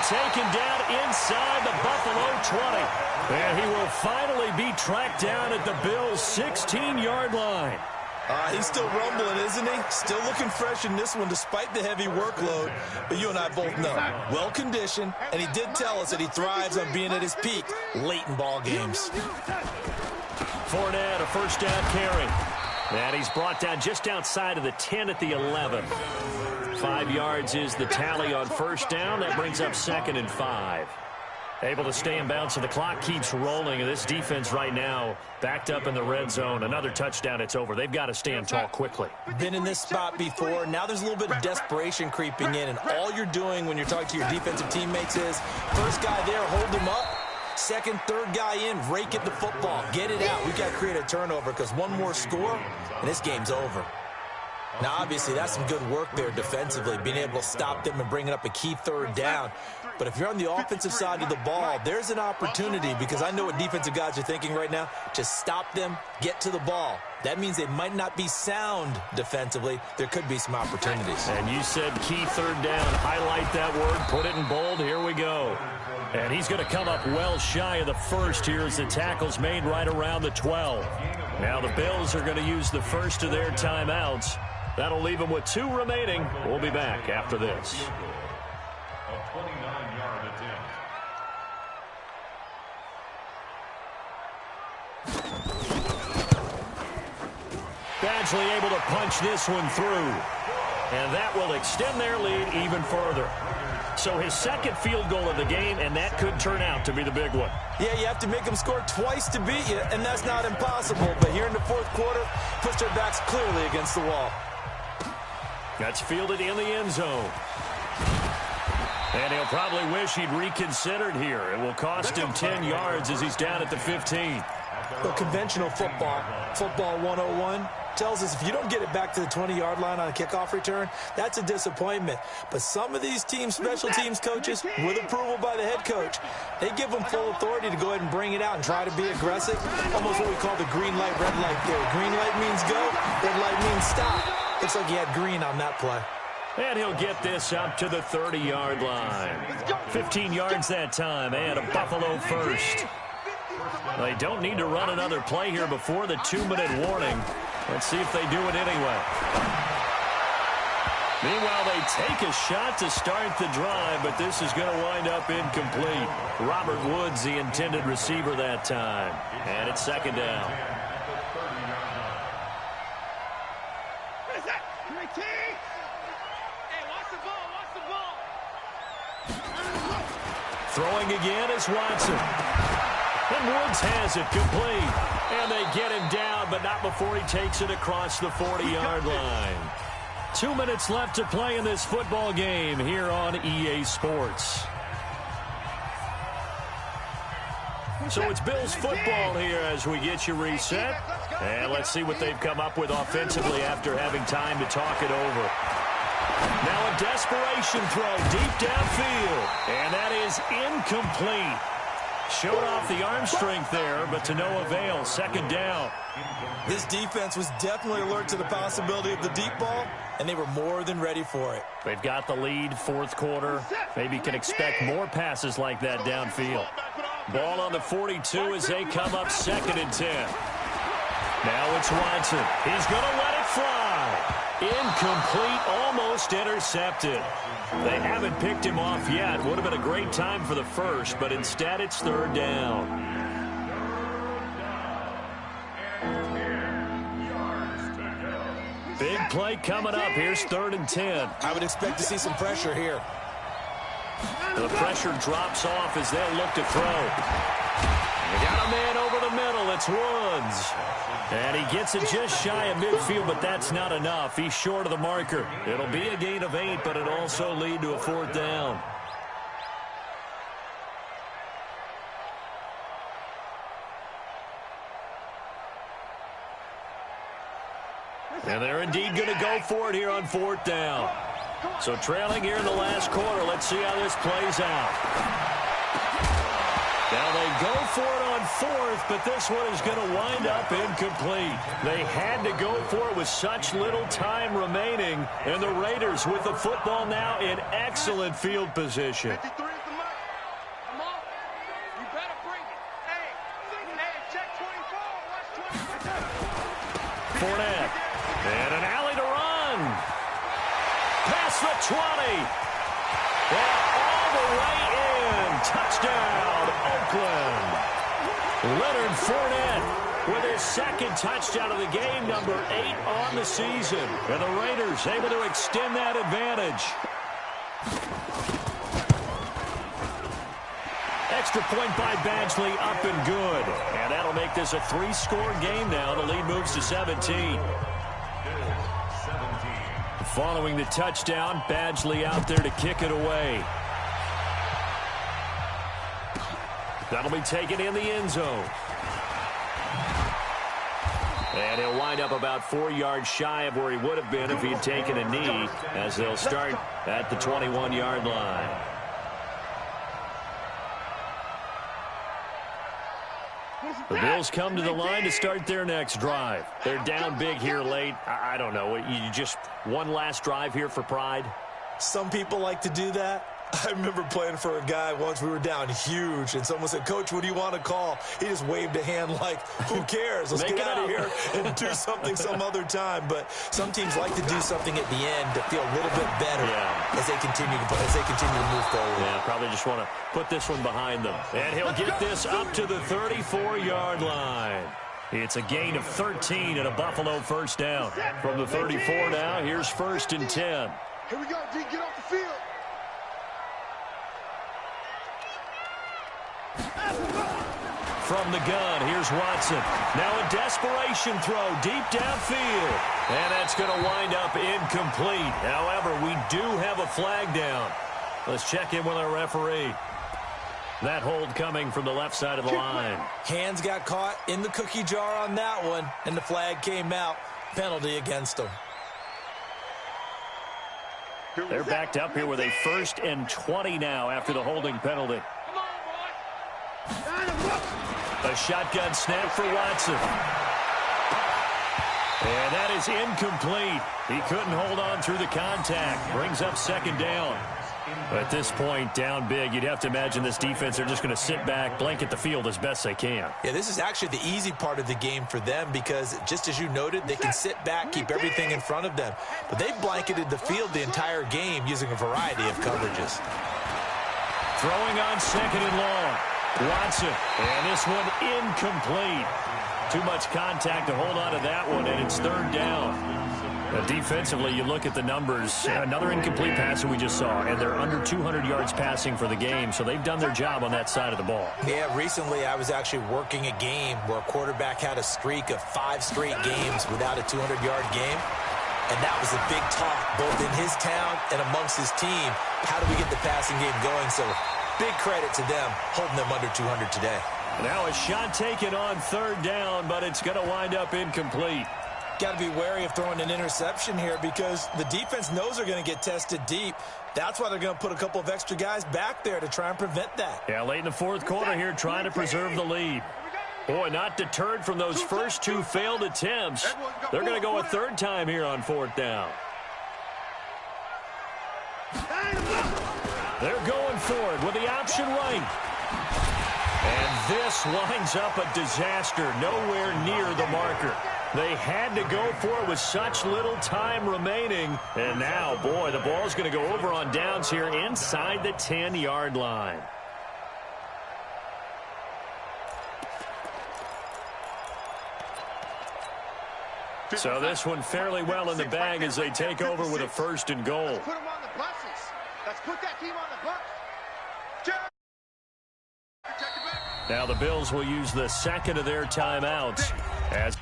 taken down inside the Buffalo 20. And he will finally be tracked down at the Bills' 16-yard line. He's still rumbling, isn't he? Still looking fresh in this one despite the heavy workload. But you and I both know, well-conditioned, and he did tell us that he thrives on being at his peak late in ball games. Fournette, a first down carry. And he's brought down just outside of the 10 at the 11. 5 yards is the tally on first down. That brings up 2nd and 5. Able to stay in bounds, so the clock keeps rolling. And this defense right now backed up in the red zone. Another touchdown, it's over. They've got to stand tall quickly. Been in this spot before. Now there's a little bit of desperation creeping in. And all you're doing when you're talking to your defensive teammates is, first guy there, hold him up. Second, third guy in, rake at the football. Get it out. We've got to create a turnover because one more score, and this game's over. Now, obviously, that's some good work there defensively, being able to stop them and bringing up a key third down. But if you're on the offensive side of the ball, there's an opportunity, because I know what defensive guys are thinking right now. Just stop them, get to the ball. That means they might not be sound defensively. There could be some opportunities. And you said key third down. Highlight that word. Put it in bold. Here we go. And he's going to come up well shy of the first here as the tackle's made right around the 12. Now the Bills are going to use the first of their timeouts. That'll leave them with 2 remaining. We'll be back after this. Badgley able to punch this one through. And that will extend their lead even further. So his second field goal of the game, and that could turn out to be the big one. Yeah, you have to make them score twice to beat you, and that's not impossible. But here in the fourth quarter, push their backs clearly against the wall. That's fielded in the end zone. And he'll probably wish he'd reconsidered here. It will cost him 10 yards as he's down at the 15. Well, conventional football 101, tells us if you don't get it back to the 20-yard line on a kickoff return, that's a disappointment. But some of these teams, special teams coaches, with approval by the head coach, they give them full authority to go ahead and bring it out and try to be aggressive. Almost what we call the green light, red light theory. Green light means go, red light means stop. Looks like he had green on that play. And he'll get this up to the 30-yard line. 15 yards that time, and a Buffalo first. They don't need to run another play here before the 2-minute warning. Let's see if they do it anyway. Meanwhile, they take a shot to start the drive, but this is going to wind up incomplete. Robert Woods, the intended receiver that time. And it's 2nd down. Throwing again is Watson. And Woods has it complete. And they get him down, but not before he takes it across the 40-yard line. 2 minutes left to play in this football game here on EA Sports. So it's Bills football here as we get you reset. And let's see what they've come up with offensively after having time to talk it over. Now a desperation throw deep downfield. And that is incomplete. Showed off the arm strength there, but to no avail. 2nd down. This defense was definitely alert to the possibility of the deep ball, and they were more than ready for it. They've got the lead, 4th quarter. Maybe can expect more passes like that downfield. Ball on the 42 as they come up 2nd and 10. Now it's Watson. He's going to let it fly. Incomplete, almost intercepted. They haven't picked him off yet. Would have been a great time for the first, but instead it's 3rd down. Big play coming up. Here's 3rd and 10. I would expect to see some pressure here. The pressure drops off as they'll look to throw. They got a man over the middle. It's Woods. And he gets it just shy of midfield, but that's not enough. He's short of the marker. It'll be a gain of 8, but it'll also lead to a 4th down. And they're indeed going to go for it here on 4th down. So trailing here in the last quarter. Let's see how this plays out. Now they go for it on 4th, but this one is going to wind up incomplete. They had to go for it with such little time remaining, and the Raiders with the football now in excellent field position. Fournette. And an alley to run. Past the 20. And all the way in. Touchdown, Oakland. Leonard Fournette with his second touchdown of the game, number 8 on the season. And the Raiders able to extend that advantage. Extra point by Badgley, up and good. And that'll make this a 3-score game now. The lead moves to 17. Following the touchdown, Badgley out there to kick it away. That'll be taken in the end zone. And he'll wind up about 4 yards shy of where he would have been if he had taken a knee, as they'll start at the 21-yard line. The Bills come to the line to start their next drive. They're down big here late. I don't know. You just one last drive here for pride? Some people like to do that. I remember playing for a guy once. We were down huge, and someone said, "Coach, what do you want to call?" He just waved a hand like, who cares? Let's get out of here and do something some other time. But some teams like to do something at the end to feel a little bit better as they continue to move forward. Yeah, probably just want to put this one behind them. And he'll get this up to the 34-yard line. It's a gain of 13 and a Buffalo first down. From the 34 now, here's 1st and 10. Here we go, D. Get off the field. From the gun, here's Watson. Now a desperation throw deep downfield. And that's going to wind up incomplete. However, we do have a flag down. Let's check in with our referee. That hold coming from the left side of the line. Hands got caught in the cookie jar on that one, and the flag came out. Penalty against them. They're backed up here with a 1st and 20 now after the holding penalty. A shotgun snap for Watson. And that is incomplete. He couldn't hold on through the contact. Brings up 2nd down. At this point, down big, you'd have to imagine this defense, they're just going to sit back, blanket the field as best they can. Yeah, this is actually the easy part of the game for them because, just as you noted, they can sit back, keep everything in front of them. But they've blanketed the field the entire game using a variety of coverages. Throwing on 2nd and long. Watson, and this one incomplete. Too much contact to hold on to that one, and it's 3rd down. Defensively, you look at the numbers. Another incomplete pass that we just saw, and they're under 200 yards passing for the game, so they've done their job on that side of the ball. Yeah, recently I was actually working a game where a quarterback had a streak of 5 straight games without a 200-yard game, and that was a big talk both in his town and amongst his team. How do we get the passing game going? So big credit to them holding them under 200 today. Now a shot taken on 3rd down, but it's going to wind up incomplete. Got to be wary of throwing an interception here because the defense knows they're going to get tested deep. That's why they're going to put a couple of extra guys back there to try and prevent that. Yeah, late in the 4th quarter here, trying to preserve the lead. Boy, not deterred from those first 2 failed attempts. They're going to go a 3rd time here on 4th down. They're going for it with the option right. And this winds up a disaster, nowhere near the marker. They had to go for it with such little time remaining. And now, boy, the ball's going to go over on downs here inside the 10-yard line. So this one fairly well in the bag as they take over with a 1st and goal. Let's put them on the buses. Let's put that team on the bus. Now the Bills will use the 2nd of their timeouts as